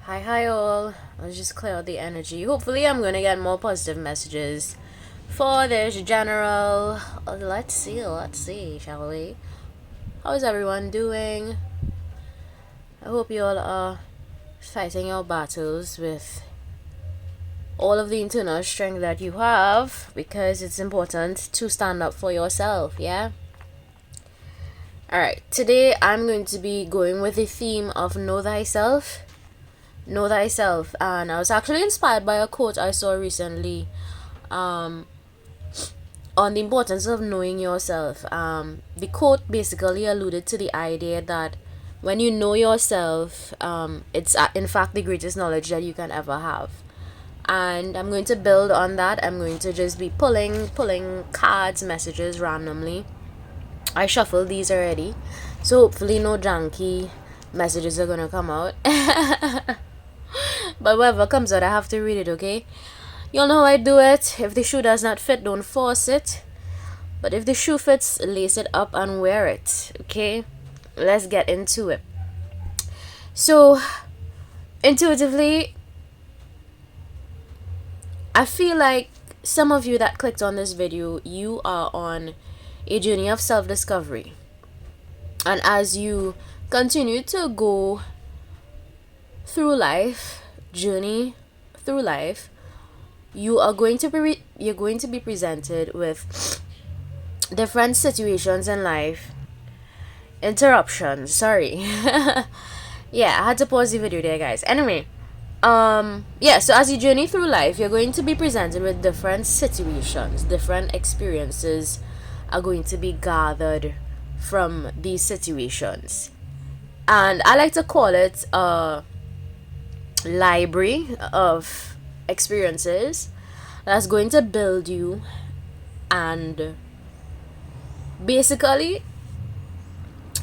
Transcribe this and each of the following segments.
Hi all. I'll just clear out the energy. Hopefully I'm gonna get more positive messages for this general. Let's see, shall we? How's everyone doing? I hope you all are fighting your battles with all of the internal strength that you have, because it's important to stand up for yourself, yeah? Alright, today I'm going to be going with the theme of Know Thyself. Know Thyself. And I was actually inspired by a quote I saw recently on the importance of knowing yourself. The quote basically alluded to the idea that when you know yourself, it's in fact the greatest knowledge that you can ever have. And I'm going to build on that. I'm going to just be pulling cards, messages randomly. I shuffled these already, so hopefully no janky messages are gonna come out. But whatever comes out, I have to read it, okay? You'll know how I do it. If the shoe does not fit, don't force it. But if the shoe fits, lace it up and wear it, okay? Let's get into it. So, intuitively, I feel like some of you that clicked on this video, you are on a journey of self-discovery. And as you continue to go through life, journey through life, you're going to be presented with different situations in life, interruptions, sorry. Yeah, I had to pause the video there, guys. Anyway, yeah, so as you journey through life, you're going to be presented with different situations, different experiences are going to be gathered from these situations. And I like to call it a library of experiences that's going to build you and basically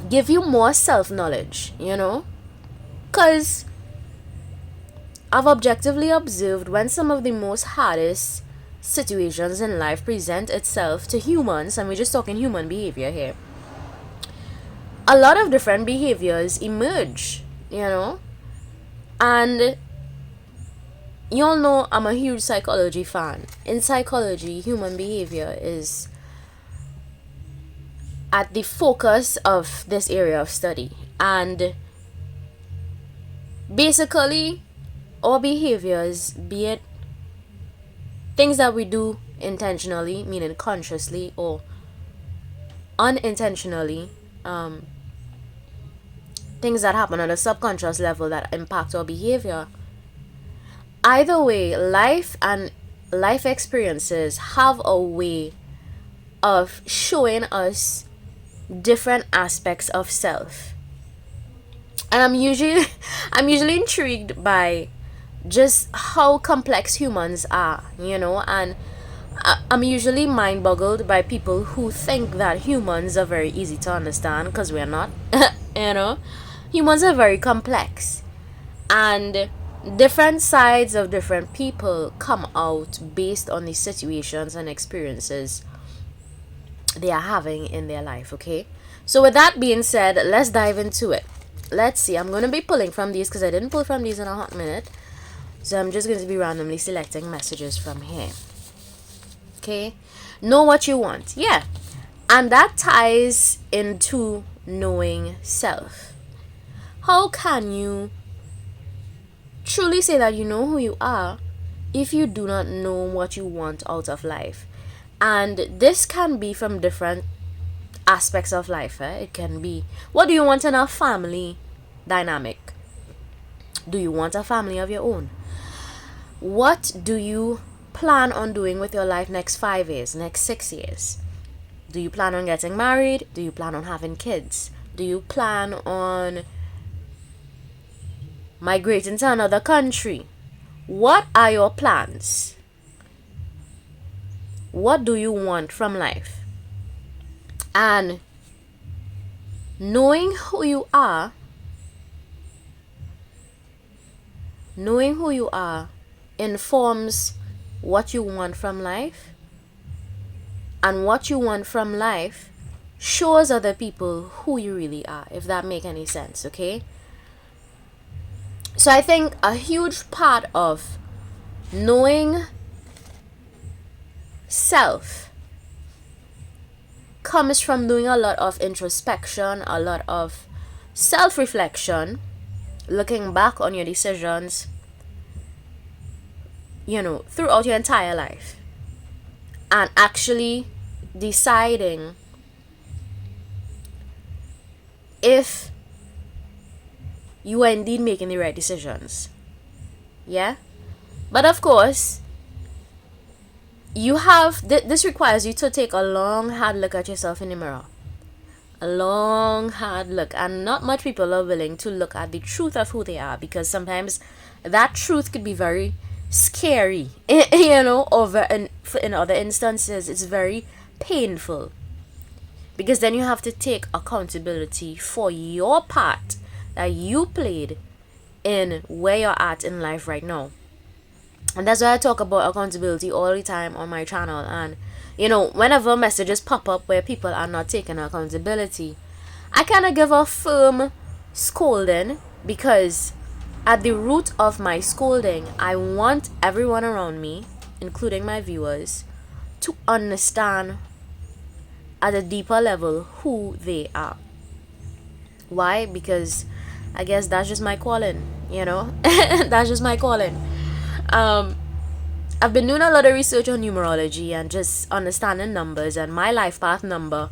give you more self-knowledge, you know? Because I've objectively observed when some of the most hardest situations in life present itself to humans, and we're just talking human behavior here, a lot of different behaviors emerge, you know? And you all know I'm a huge psychology fan. In psychology, human behavior is at the focus of this area of study. And basically, our behaviors, be it things that we do intentionally, meaning consciously, or unintentionally, things that happen on a subconscious level that impact our behavior. Either way, life and life experiences have a way of showing us different aspects of self. And I'm usually intrigued by just how complex humans are, you know, and I'm usually mind boggled by people who think that humans are very easy to understand, because we're not. You know, humans are very complex, and different sides of different people come out based on the situations and experiences they are having in their life, okay? So with that being said, let's dive into it. Let's see, I'm going to be pulling from these because I didn't pull from these in a hot minute. So I'm just going to be randomly selecting messages from here. Okay? Know what you want. Yeah. And that ties into knowing self. How can you truly say that you know who you are if you do not know what you want out of life? And this can be from different aspects of life. It can be, what do you want in a family dynamic? Do you want a family of your own? What do you plan on doing with your life next 5 years, next 6 years? Do you plan on getting married? Do you plan on having kids? Do you plan on migrating to another country? What are your plans? What do you want from life? And knowing who you are informs what you want from life, and what you want from life shows other people who you really are, if that make any sense, okay? So I think a huge part of knowing self comes from doing a lot of introspection, a lot of self-reflection, looking back on your decisions, throughout your entire life, and actually deciding if you are indeed making the right decisions. Yeah? But of course, this requires you to take a long, hard look at yourself in the mirror. A long, hard look. And not much people are willing to look at the truth of who they are, because sometimes that truth could be very scary. Over in other instances, it's very painful. Because then you have to take accountability for your part that you played in where you're at in life right now. And that's why I talk about accountability all the time on my channel. And whenever messages pop up where people are not taking accountability, I kind of give a firm scolding, because at the root of my scolding, I want everyone around me, including my viewers, to understand at a deeper level who they are. Why? Because I guess that's just my calling, that's just my calling. I've been doing a lot of research on numerology and just understanding numbers, and my life path number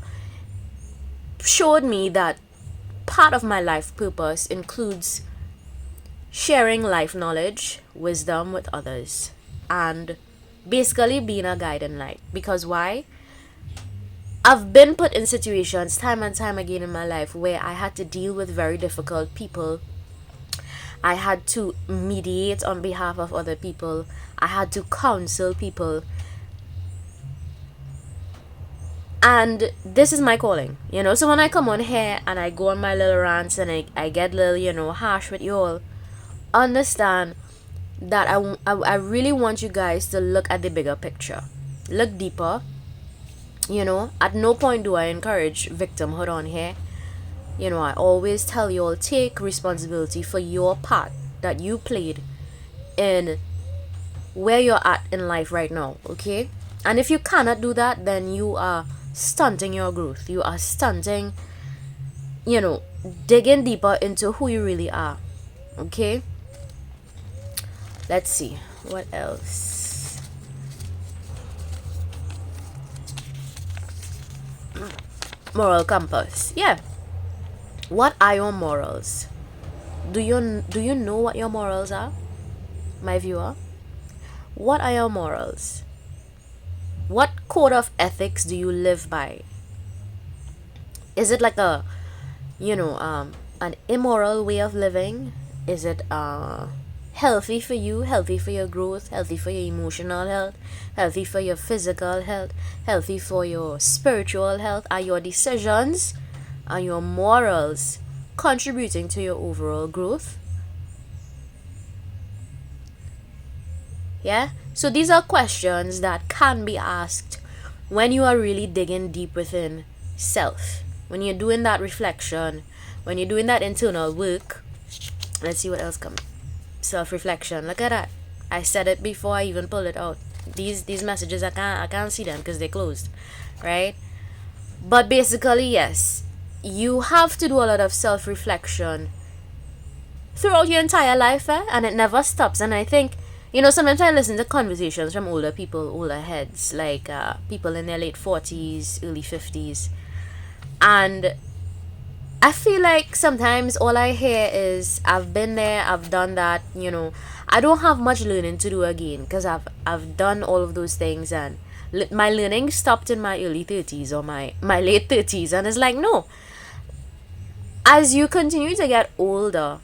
showed me that part of my life purpose includes sharing life knowledge, wisdom with others, and basically being a guiding light. Because why? I've been put in situations time and time again in my life where I had to deal with very difficult people. I had to mediate on behalf of other people. I had to counsel people. And this is my calling, So when I come on here and I go on my little rants and I get a little, harsh with you all, understand that I really want you guys to look at the bigger picture. Look deeper. At no point do I encourage victimhood on here. I always tell you all, take responsibility for your part that you played in where you're at in life right now, okay? And if you cannot do that, then you are stunting your growth. You are stunting, digging deeper into who you really are, okay? Let's see, what else? Moral compass. Yeah. What are your morals? Do you know what your morals are, my viewer? What are your morals? What code of ethics do you live by? Is it like an immoral way of living? Is it healthy for you, healthy for your growth, healthy for your emotional health, healthy for your physical health, healthy for your spiritual health? Are your decisions, are your morals contributing to your overall growth? Yeah? So these are questions that can be asked when you are really digging deep within self. When you're doing that reflection, when you're doing that internal work. Let's see what else comes. Self-reflection. Look at that. I said it before I even pulled it out. These messages, I can't see them because they're closed, right? But basically, yes, you have to do a lot of self-reflection throughout your entire life, and it never stops. And I think, sometimes I listen to conversations from older people, older heads, like people in their late 40s, early 50s, and I feel like sometimes all I hear is, I've been there, I've done that, I don't have much learning to do again, because I've done all of those things, and my learning stopped in my early 30s or my late 30s. And it's like, no, as you continue to get older,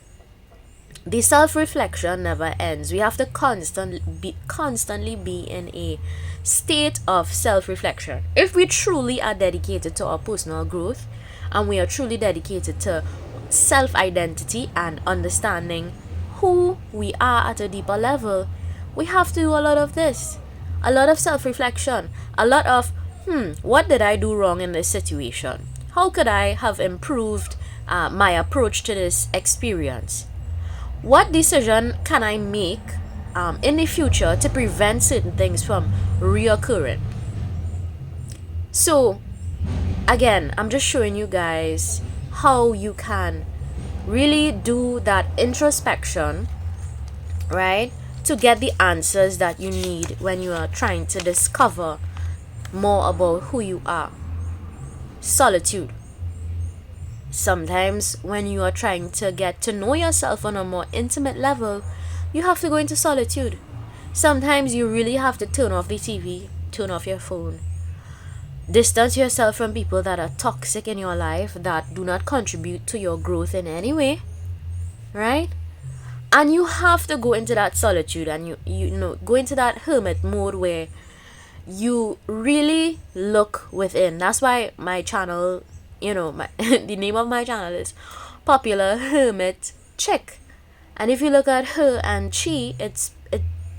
the self-reflection never ends. We have to constantly be in a state of self-reflection. If we truly are dedicated to our personal growth, and we are truly dedicated to self-identity and understanding who we are at a deeper level, we have to do a lot of this. A lot of self-reflection. A lot of, what did I do wrong in this situation? How could I have improved my approach to this experience? What decision can I make in the future to prevent certain things from reoccurring? So, again, I'm just showing you guys how you can really do that introspection, right? To get the answers that you need when you are trying to discover more about who you are. Solitude. Sometimes when you are trying to get to know yourself on a more intimate level, you have to go into solitude. Sometimes you really have to turn off the TV, turn off your phone, distance yourself from people that are toxic in your life, that do not contribute to your growth in any way, right? And you have to go into that solitude, and you know, go into that hermit mode where you really look within. That's why my channel, you know, the name of my channel is Popular Hermit Chick. And if you look at her and chi, it's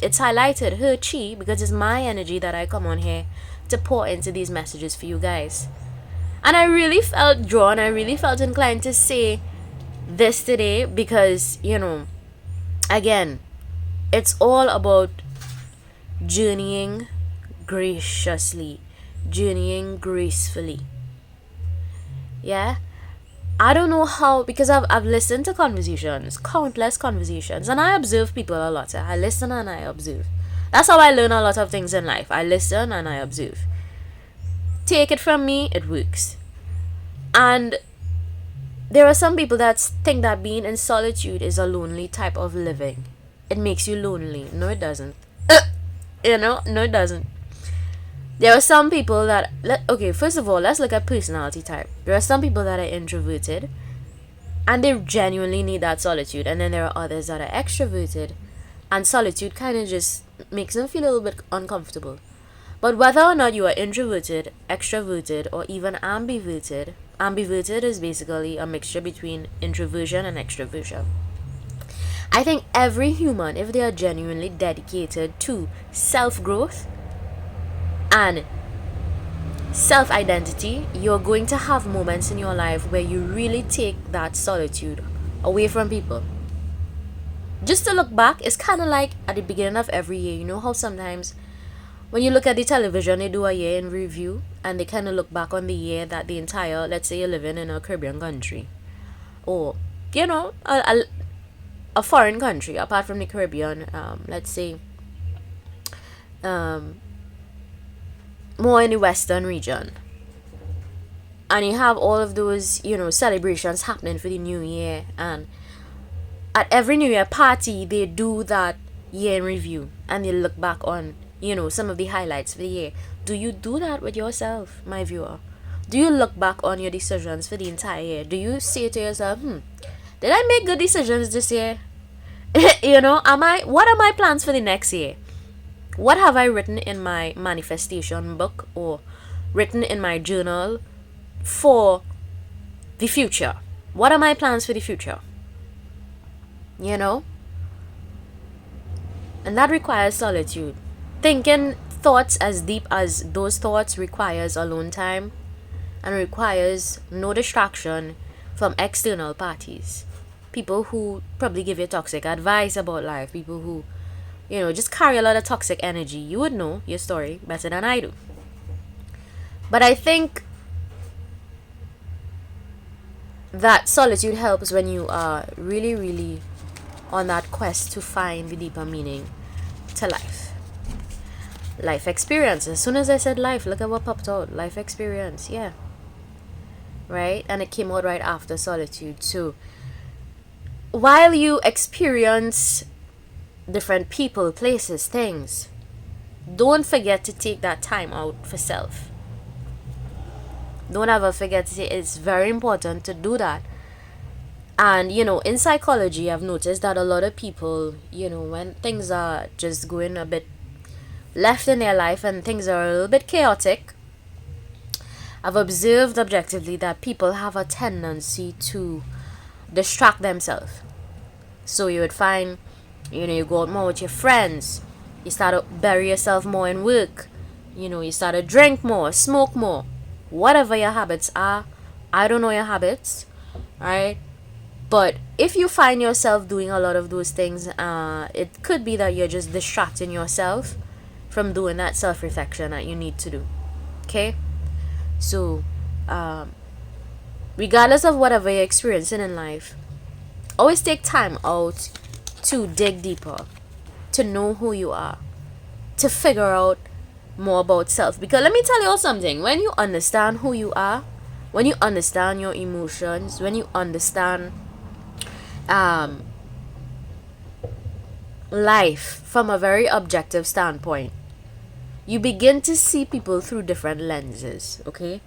highlighted her chi, because it's my energy that I come on here to pour into these messages for you guys. And I really felt drawn, I really felt inclined to say this today, because, you know, again, it's all about journeying graciously, journeying gracefully. Yeah, I don't know how, because I've listened to conversations, countless conversations, and I observe people a lot. I listen and I observe. That's how I learn a lot of things in life. I listen and I observe. Take it from me, it works. And there are some people that think that being in solitude is a lonely type of living. It makes you lonely. No, it doesn't. No, it doesn't. There are some people that, okay, first of all, let's look at personality type. There are some people that are introverted and they genuinely need that solitude. And then there are others that are extroverted and solitude kind of just makes them feel a little bit uncomfortable. But whether or not you are introverted, extroverted, or even ambiverted, ambiverted is basically a mixture between introversion and extroversion. I think every human, if they are genuinely dedicated to self-growth and self-identity, you're going to have moments in your life where you really take that solitude away from people. Just to look back, it's kind of like at the beginning of every year. You know how sometimes when you look at the television, they do a year in review and they kind of look back on the year that the entire, let's say you're living in a Caribbean country, or, you know, a foreign country apart from the Caribbean, let's say more in the western region, and you have all of those, you know, celebrations happening for the new year, and at every new year party they do that year in review and they look back on, you know, some of the highlights for the year. Do you do that with yourself, my viewer? Do you look back on your decisions for the entire year? Do you say to yourself, did I make good decisions this year? You know, what are my plans for the next year? What have I written in my manifestation book or written in my journal for the future? What are my plans for the future? You know? And that requires solitude. Thinking thoughts as deep as those thoughts requires alone time and requires no distraction from external parties. People who probably give you toxic advice about life. People who, you know, just carry a lot of toxic energy. You would know your story better than I do. But I think that solitude helps when you are really, really on that quest to find the deeper meaning to life. Life experience. As soon as I said life, look at what popped out. Life experience, yeah. Right? And it came out right after solitude. So, while you experience different people, places, things, don't forget to take that time out for self. Don't ever forget to say it's very important to do that. And, you know, in psychology, I've noticed that a lot of people, you know, when things are just going a bit left in their life and things are a little bit chaotic, I've observed objectively that people have a tendency to distract themselves. So you would find, you know, you go out more with your friends, you start to bury yourself more in work, you know, you start to drink more, smoke more, whatever your habits are. I don't know your habits, right? But if you find yourself doing a lot of those things, it could be that you're just distracting yourself from doing that self-reflection that you need to do. Okay? So, regardless of whatever you're experiencing in life, always take time out to dig deeper, to know who you are, to figure out more about self. Because let me tell you all something, when you understand who you are, when you understand your emotions, when you understand life from a very objective standpoint, you begin to see people through different lenses. Okay,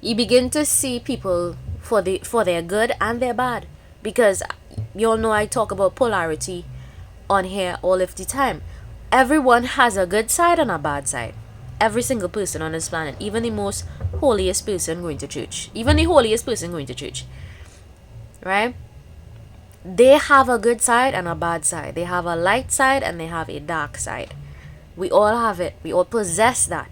you begin to see people for their good and their bad, because you all know I talk about polarity on here all of the time. Everyone has a good side and a bad side. Every single person on this planet, even the most holiest person going to church, even the holiest person going to church, right? They have a good side and a bad side. They have a light side and they have a dark side. We all have it. We all possess that.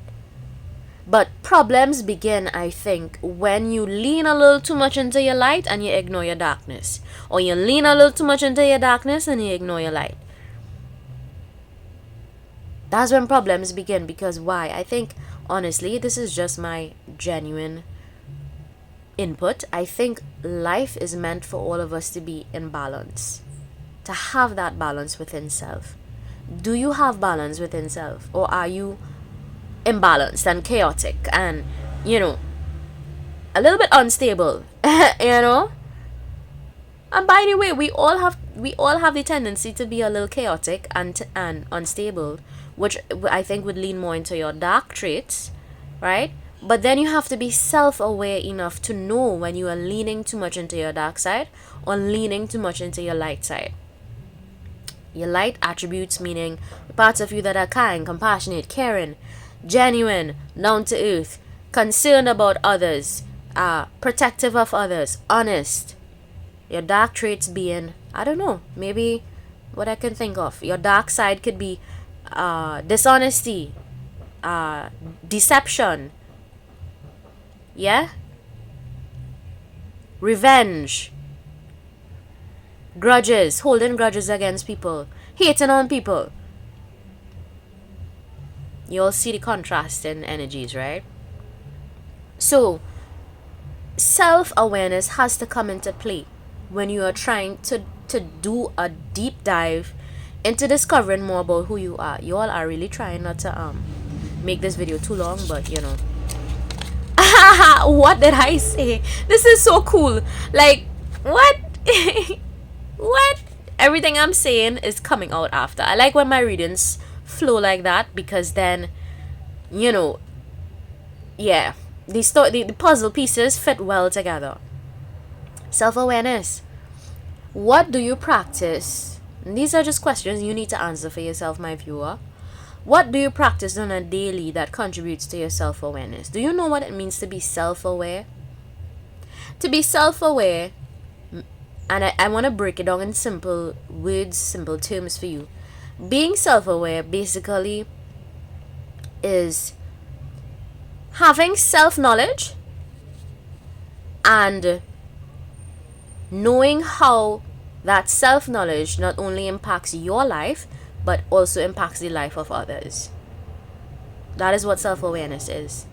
But problems begin, I think, when you lean a little too much into your light and you ignore your darkness. Or you lean a little too much into your darkness and you ignore your light. That's when problems begin. Because why? I think, honestly, this is just my genuine input. I think life is meant for all of us to be in balance, to have that balance within self. Do you have balance within self, or are you imbalanced and chaotic and, a little bit unstable? And by the way, we all have the tendency to be a little chaotic and unstable, which I think would lean more into your dark traits, right? But then you have to be self-aware enough to know when you are leaning too much into your dark side or leaning too much into your light side. Your light attributes, meaning the parts of you that are kind, compassionate, caring, genuine, down to earth, concerned about others, protective of others, honest. Your dark traits being, I don't know, maybe what I can think of. Your dark side could be dishonesty, deception, yeah? Revenge, grudges, holding grudges against people, hating on people. You all see the contrast in energies, right? So, self-awareness has to come into play when you are trying to do a deep dive into discovering more about who you are. You all are really trying not to make this video too long, but what did I say? This is so cool. Like, what? What? Everything I'm saying is coming out after. I like when my readings flow like that, because then, the puzzle pieces fit well together. Self-awareness. What do you practice? And these are just questions you need to answer for yourself, my viewer. What do you practice on a daily that contributes to your self-awareness? Do you know what it means to be self-aware? To be self-aware, and I want to break it down in simple words, simple terms for you. Being self-aware basically is having self-knowledge and knowing how that self-knowledge not only impacts your life, but also impacts the life of others. That is what self-awareness is.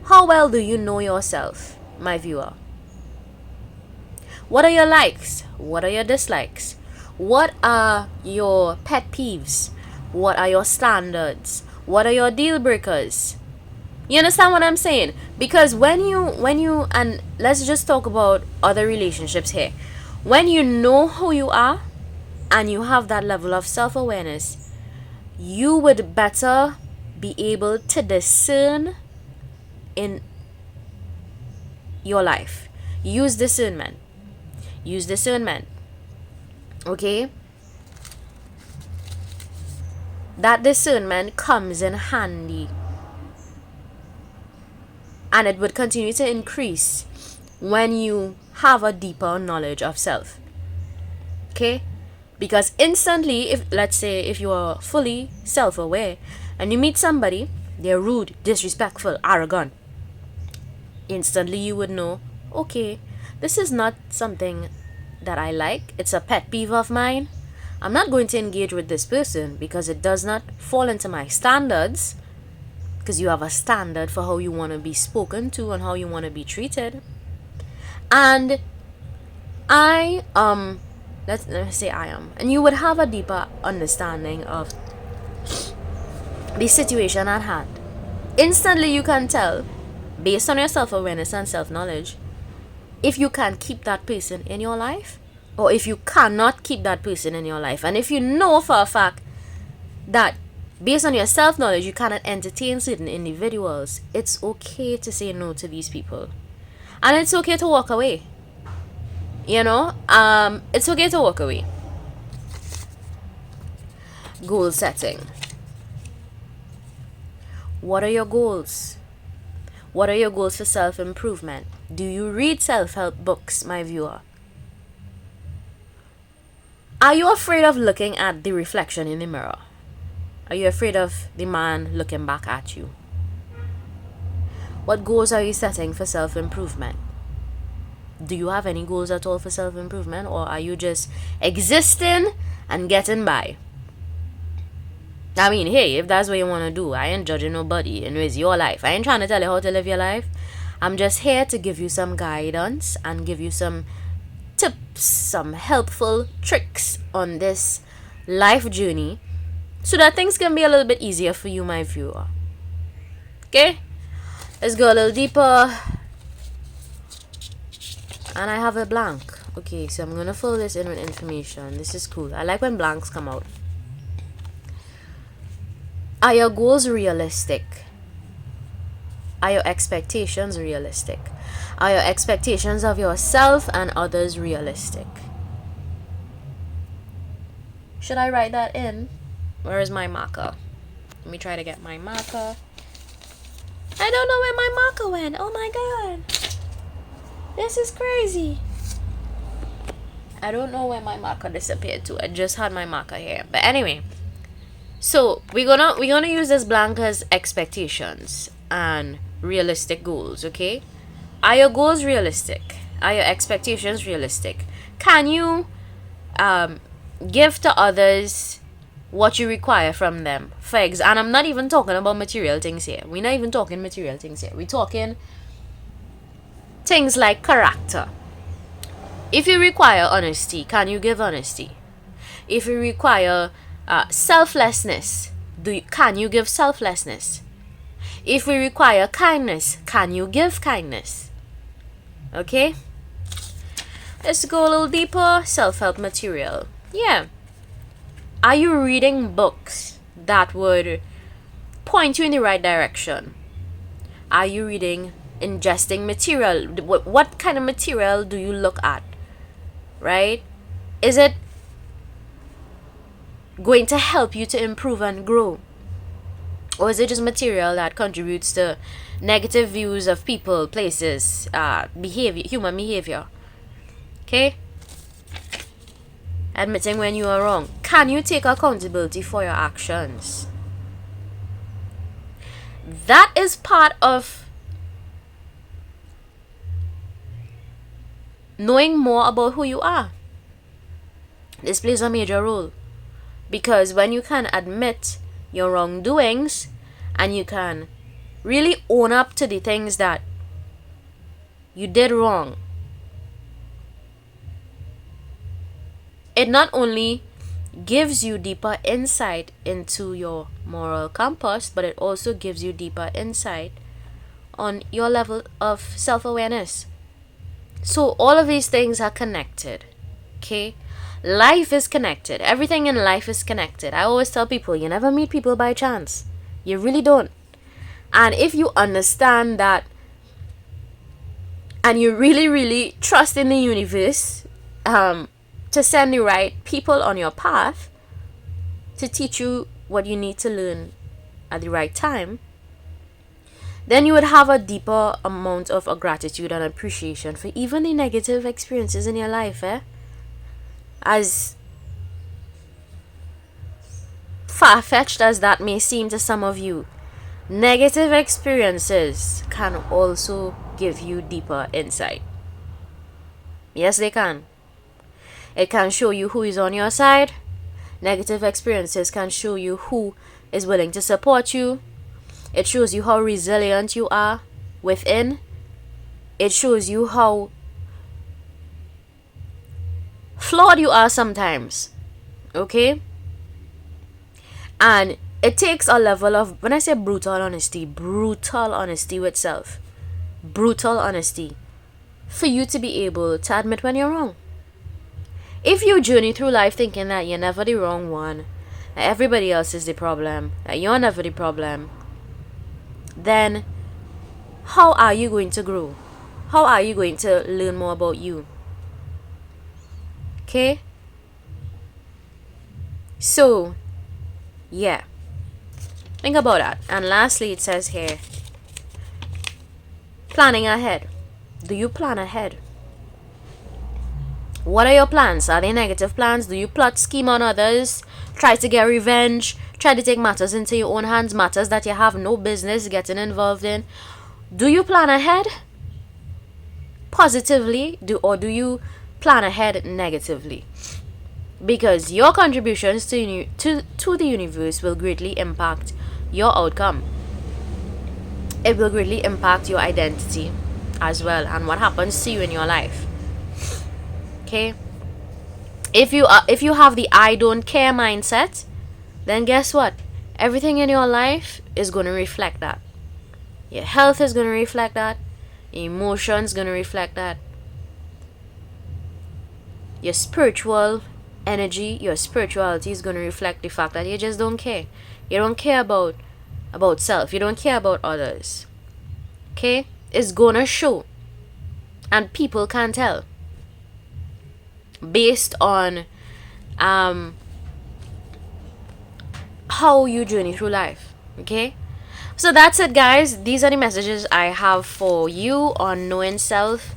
How well do you know yourself, my viewer? What are your likes? What are your dislikes? What are your pet peeves? What are your standards? What are your deal breakers? You understand what I'm saying? Because when you and let's just talk about other relationships here. When you know who you are and you have that level of self-awareness, you would better be able to discern in your life. Use discernment. Okay? That discernment comes in handy. And it would continue to increase when you have a deeper knowledge of self. Okay? Because instantly, if you are fully self-aware and you meet somebody, they're rude, disrespectful, arrogant, instantly you would know, okay, this is not something that I like. It's a pet peeve of mine. I'm not going to engage with this person because it does not fall into my standards. Because you have a standard for how you want to be spoken to and how you want to be treated. And let's say I am. And you would have a deeper understanding of the situation at hand. Instantly you can tell, based on your self-awareness and self-knowledge, if you can keep that person in your life or if you cannot keep that person in your life. And if you know for a fact that based on your self-knowledge you cannot entertain certain individuals, it's okay to say no to these people. And it's okay to walk away. It's okay to walk away. Goal setting. What are your goals? What are your goals for self-improvement? Do you read self-help books, my viewer? Are you afraid of looking at the reflection in the mirror? Are you afraid of the man looking back at you? What goals are you setting for self-improvement? Do you have any goals at all for self-improvement, or are you just existing and getting by? I mean, hey, if that's what you want to do, I ain't judging nobody. And it's your life. I ain't trying to tell you how to live your life. I'm just here to give you some guidance and give you some tips, some helpful tricks on this life journey so that things can be a little bit easier for you, my viewer. Okay? Let's go a little deeper. And I have a blank. Okay, so I'm going to fill this in with information. This is cool. I like when blanks come out. Are your goals realistic? Are your expectations realistic? Are your expectations of yourself and others realistic? Should I write that in? Where is my marker? Let me try to get my marker. I don't know where my marker went. Oh my god. This is crazy. I don't know where my marker disappeared to. I just had my marker here. But anyway. So we're gonna use this blank as expectations and realistic goals, okay? Are your goals realistic? Are your expectations realistic? Can you give to others what you require from them? And I'm not even talking about material things here. We're not even talking material things here. We're talking things like character. If you require honesty, can you give honesty? If you require selflessness, can you give selflessness? If we require kindness, can you give kindness? Okay, let's go a little deeper. Self-help material. Yeah, are you reading books that would point you in the right direction? Are you ingesting material? What kind of material do you look at? Right? Is it going to help you to improve and grow? Or is it just material that contributes to negative views of people, places, behavior, human behavior? Okay? Admitting when you are wrong. Can you take accountability for your actions? That is part of knowing more about who you are. This plays a major role. Because when you can admit your wrongdoings and you can really own up to the things that you did wrong, it not only gives you deeper insight into your moral compass, but it also gives you deeper insight on your level of self-awareness. So all of these things are connected. Okay? Life is connected. Everything in life is connected. I always tell people, you never meet people by chance. You really don't. And if you understand that and you really, really trust in the universe to send the right people on your path to teach you what you need to learn at the right time, then you would have a deeper amount of gratitude and appreciation for even the negative experiences in your life, As far-fetched as that may seem to some of you, negative experiences can also give you deeper insight. Yes, they can. It can show you who is on your side. Negative experiences can show you who is willing to support you. It shows you how resilient you are within. It shows you how flawed you are sometimes. Okay? And it takes a level of, when I say brutal honesty with self, brutal honesty, for you to be able to admit when you're wrong. If you journey through life thinking that you're never the wrong one, that everybody else is the problem, that you're never the problem, then how are you going to grow? How are you going to learn more about you? Okay? So, yeah. Think about that. And lastly, it says here, planning ahead. Do you plan ahead? What are your plans? Are they negative plans? Do you plot, scheme on others? Try to get revenge? Try to take matters into your own hands? Matters that you have no business getting involved in? Do you plan ahead positively? Or do you plan ahead negatively? Because your contributions to the universe will greatly impact your outcome. It will greatly impact your identity as well, and what happens to you in your life. Okay? If you have the I don't care mindset, then guess what? Everything in your life is going to reflect that. Your health is going to reflect that. Your emotions going to reflect that. Your spiritual energy, your spirituality is going to reflect the fact that you just don't care. You don't care about self. You don't care about others. Okay? It's going to show. And people can tell. Based on how you journey through life. Okay? So that's it, guys. These are the messages I have for you on knowing self.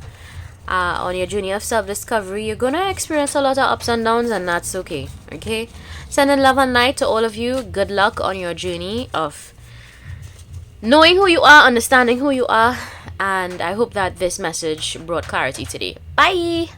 On your journey of self-discovery, you're gonna experience a lot of ups and downs, and that's okay. Okay? Sending love and light to all of you. Good luck on your journey of knowing who you are, understanding who you are, and I hope that this message brought clarity today. Bye!